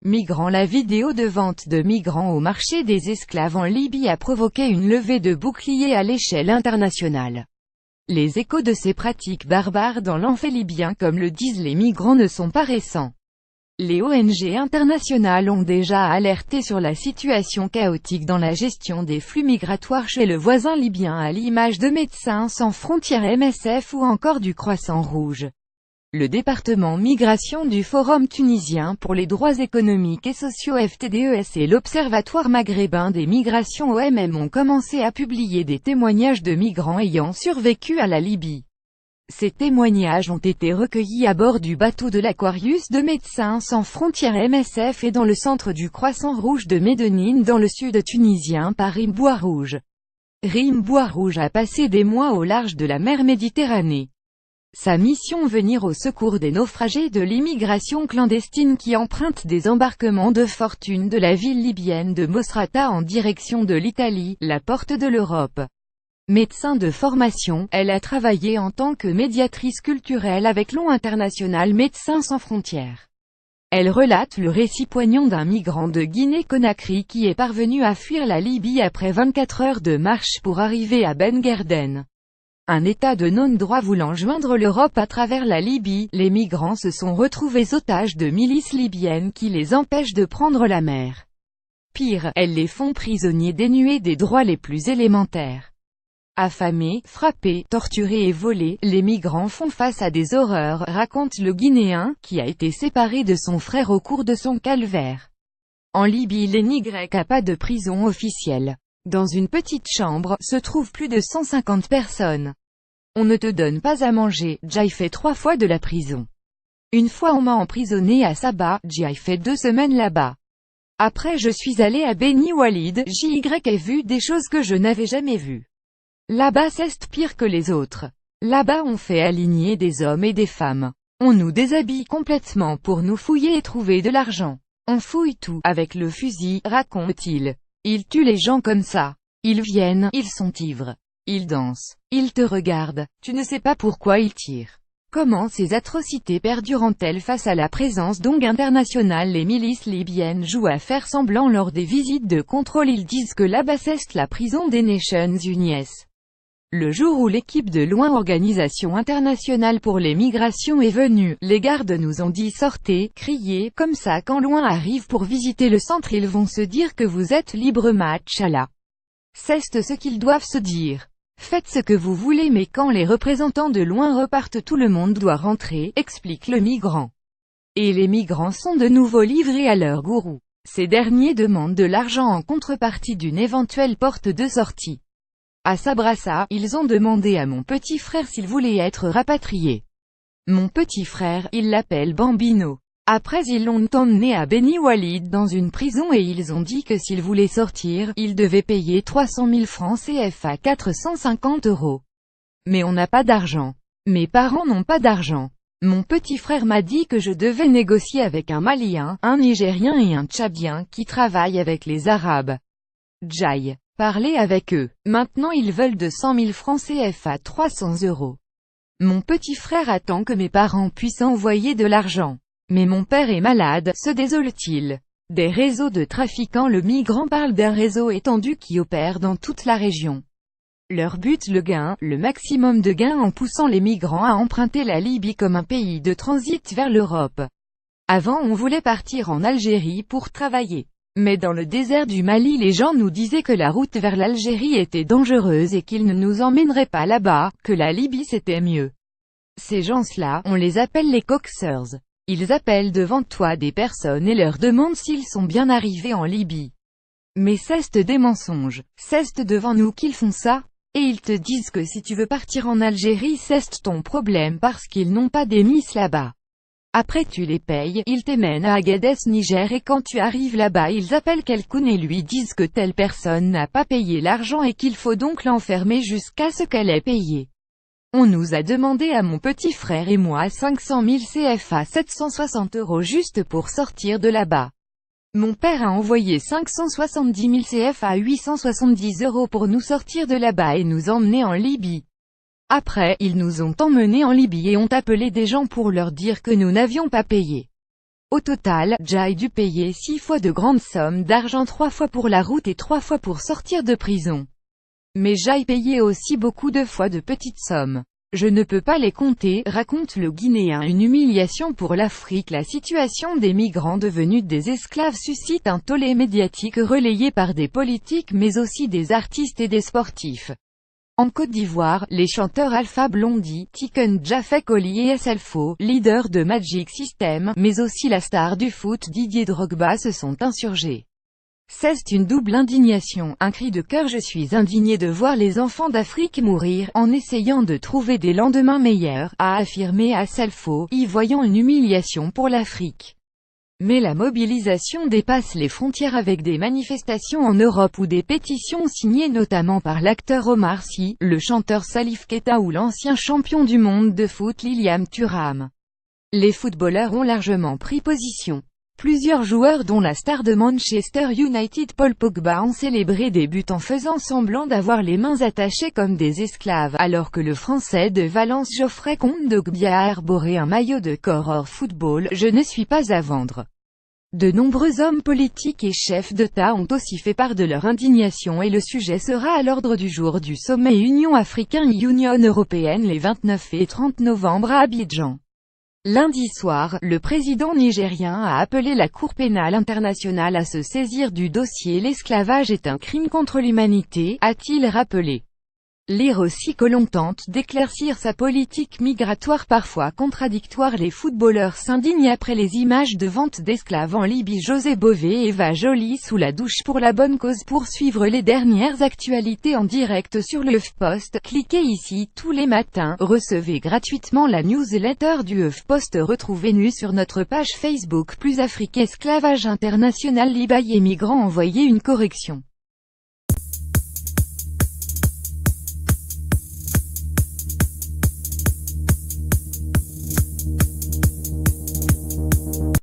Migrants. La vidéo de vente de migrants au marché des esclaves en Libye a provoqué une levée de boucliers à l'échelle internationale. Les échos de ces pratiques barbares dans l'enfer libyen, comme le disent les migrants, ne sont pas récents. Les ONG internationales ont déjà alerté sur la situation chaotique dans la gestion des flux migratoires chez le voisin libyen, à l'image de Médecins sans frontières (MSF) ou encore du Croissant Rouge. Le département migration du Forum tunisien pour les droits économiques et sociaux FTDES et l'Observatoire maghrébin des migrations OMM ont commencé à publier des témoignages de migrants ayant survécu à la Libye. Ces témoignages ont été recueillis à bord du bateau de l'Aquarius de Médecins sans frontières MSF et dans le centre du Croissant Rouge de Médonine dans le sud tunisien par Rim Bois-Rouge. Rim Bois-Rouge a passé des mois au large de la mer Méditerranée. Sa mission: venir au secours des naufragés de l'immigration clandestine qui empruntent des embarquements de fortune de la ville libyenne de Mosrata en direction de l'Italie, la porte de l'Europe. Médecin de formation, elle a travaillé en tant que médiatrice culturelle avec l'ONG international Médecins sans frontières. Elle relate le récit poignant d'un migrant de Guinée-Conakry qui est parvenu à fuir la Libye après 24 heures de marche pour arriver à Ben Guerden. Un état de non-droit voulant joindre l'Europe à travers la Libye, les migrants se sont retrouvés otages de milices libyennes qui les empêchent de prendre la mer. Pire, elles les font prisonniers dénués des droits les plus élémentaires. Affamés, frappés, torturés et volés, les migrants font face à des horreurs, raconte le Guinéen, qui a été séparé de son frère au cours de son calvaire. En Libye, les NYC a pas de prison officielle. Dans une petite chambre, se trouvent plus de 150 personnes. On ne te donne pas à manger. J'ai fait 3 fois de la prison. Une fois on m'a emprisonné à Saba, j'ai fait 2 semaines là-bas. Après je suis allé à Beni Walid, j'y ai vu des choses que je n'avais jamais vues. Là-bas c'est pire que les autres. Là-bas on fait aligner des hommes et des femmes. On nous déshabille complètement pour nous fouiller et trouver de l'argent. On fouille tout, avec le fusil, raconte-t-il. Ils tuent les gens comme ça. Ils viennent, ils sont ivres. Ils dansent. Ils te regardent. Tu ne sais pas pourquoi ils tirent. Comment ces atrocités perdurent-elles face à la présence d'ONG internationale? Les milices libyennes jouent à faire semblant lors des visites de contrôle. Ils disent que là-bas c'est la prison des Nations Unies. Le jour où l'équipe de l'ONU, Organisation internationale pour les migrations, est venue, les gardes nous ont dit sortez, criez, comme ça quand l'ONU arrive pour visiter le centre ils vont se dire que vous êtes libre machallah. C'est ce qu'ils doivent se dire. Faites ce que vous voulez mais quand les représentants de l'ONU repartent tout le monde doit rentrer, explique le migrant. Et les migrants sont de nouveau livrés à leurs gourous. Ces derniers demandent de l'argent en contrepartie d'une éventuelle porte de sortie. À Sabrassa, ils ont demandé à mon petit frère s'il voulait être rapatrié. Mon petit frère, ils l'appellent Bambino. Après ils l'ont emmené à Beni Walid dans une prison et ils ont dit que s'il voulait sortir, il devait payer 300 000 francs CFA 450 €. Mais on n'a pas d'argent. Mes parents n'ont pas d'argent. Mon petit frère m'a dit que je devais négocier avec un Malien, un Nigérien et un Tchadien qui travaillent avec les Arabes. J'aille parler avec eux. Maintenant ils veulent 200 000 francs CFA 300 €. Mon petit frère attend que mes parents puissent envoyer de l'argent. Mais mon père est malade, se désole-t-il. Des réseaux de trafiquants. Le migrant parle d'un réseau étendu qui opère dans toute la région. Leur but, le gain, le maximum de gains en poussant les migrants à emprunter la Libye comme un pays de transit vers l'Europe. Avant on voulait partir en Algérie pour travailler. Mais dans le désert du Mali les gens nous disaient que la route vers l'Algérie était dangereuse et qu'ils ne nous emmèneraient pas là-bas, que la Libye c'était mieux. Ces gens-là, on les appelle les coxers. Ils appellent devant toi des personnes et leur demandent s'ils sont bien arrivés en Libye. Mais c'est des mensonges. C'est devant nous qu'ils font ça. Et ils te disent que si tu veux partir en Algérie c'est ton problème parce qu'ils n'ont pas d'émis là-bas. Après tu les payes, ils t'emmènent à Agadez, Niger et quand tu arrives là-bas ils appellent quelqu'un et lui disent que telle personne n'a pas payé l'argent et qu'il faut donc l'enfermer jusqu'à ce qu'elle ait payé. On nous a demandé à mon petit frère et moi 500 000 CFA 760 € juste pour sortir de là-bas. Mon père a envoyé 570 000 CFA 870 € pour nous sortir de là-bas et nous emmener en Libye. Après, ils nous ont emmenés en Libye et ont appelé des gens pour leur dire que nous n'avions pas payé. Au total, Jai dut payer 6 fois de grandes sommes d'argent, 3 fois pour la route et 3 fois pour sortir de prison. Mais Jai payait aussi beaucoup de fois de petites sommes. Je ne peux pas les compter, raconte le Guinéen. Une humiliation pour l'Afrique. La situation des migrants devenus des esclaves suscite un tollé médiatique relayé par des politiques mais aussi des artistes et des sportifs. En Côte d'Ivoire, les chanteurs Alpha Blondy, Tiken Jah Fakoly et SLFO, leader de Magic System, mais aussi la star du foot Didier Drogba se sont insurgés. C'est une double indignation, un cri de cœur. Je suis indigné de voir les enfants d'Afrique mourir, en essayant de trouver des lendemains meilleurs, a affirmé SLFO, y voyant une humiliation pour l'Afrique. Mais la mobilisation dépasse les frontières avec des manifestations en Europe ou des pétitions signées notamment par l'acteur Omar Sy, le chanteur Salif Keita ou l'ancien champion du monde de foot Lilian Thuram. Les footballeurs ont largement pris position. Plusieurs joueurs dont la star de Manchester United Paul Pogba ont célébré des buts en faisant semblant d'avoir les mains attachées comme des esclaves, alors que le Français de Valence Geoffrey Kondogbia a arboré un maillot de corps hors football. Je ne suis pas à vendre. De nombreux hommes politiques et chefs d'État ont aussi fait part de leur indignation et le sujet sera à l'ordre du jour du sommet Union africaine-Union européenne les 29 et 30 novembre à Abidjan. Lundi soir, le président nigérien a appelé la Cour pénale internationale à se saisir du dossier. L'esclavage est un crime contre l'humanité, a-t-il rappelé. Lire aussi que l'on tente d'éclaircir sa politique migratoire parfois contradictoire. Les footballeurs s'indignent après les images de vente d'esclaves en Libye. José Bové et Eva Joly sous la douche pour la bonne cause. Pour suivre les dernières actualités en direct sur le HuffPost, cliquez ici. Tous les matins, recevez gratuitement la newsletter du HuffPost. Retrouvez-nous sur notre page Facebook Plus Afrique. Esclavage international, Libaye et migrants. Envoyez une correction.